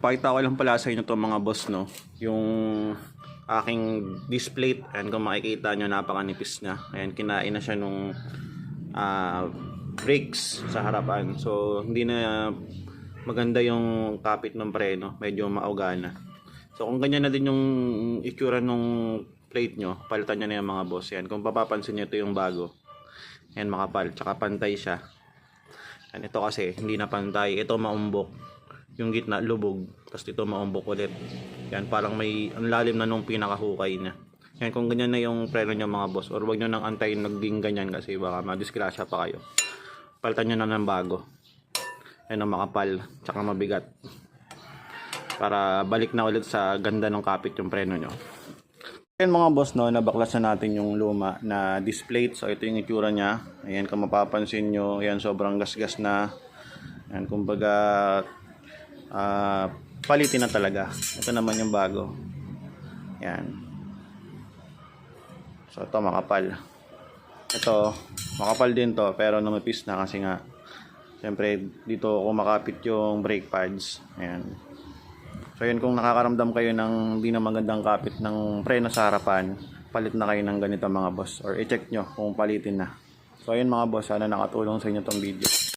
Pakita ko lang pala sa inyo to mga boss, no, yung aking disc plate. And kung makikita nyo, napakanipis na. Ayan, kinain na siya nung brakes sa harapan. So hindi na maganda yung kapit ng preno, medyo mauga na. So kung ganyan na din yung itsura nung plate nyo, palitan nyo na yung mga boss. Yan, kung papapansin nyo, ito yung bago. Yan, makapal, tsaka pantay siya. Yan, ito kasi hindi na pantay, ito maumbok. Yung gitna lubog, tapos ito maumbok ulit. Yan, parang may ang lalim na nung pinakahukay na. Yan, kung ganyan na yung preno nyo mga boss, or wag nyo nang antayin naging ganyan kasi baka madisgrasya pa kayo. Palitan nyo na ng bago. Yan ang makapal, tsaka mabigat. Para balik na ulit sa ganda ng kapit yung preno nyo. Ayan mga boss, no, nabaklas na natin yung luma na disc plate. So ito yung itsura nya. Ayan, kung mapapansin nyo, ayan, sobrang gasgas na. Ayan, kumbaga palitin na talaga. Ito naman yung bago. Ayan. So ito makapal. Ito makapal din to, pero namipis na kasi nga siyempre dito kumakapit yung brake pads. Ayan. So yun, kung nakakaramdam kayo ng hindi na magandang kapit ng preno sa harapan, palit na kayo ng ganito mga boss, or i-check nyo kung palitin na. So yun mga boss, sana nakatulong sa inyo tong video.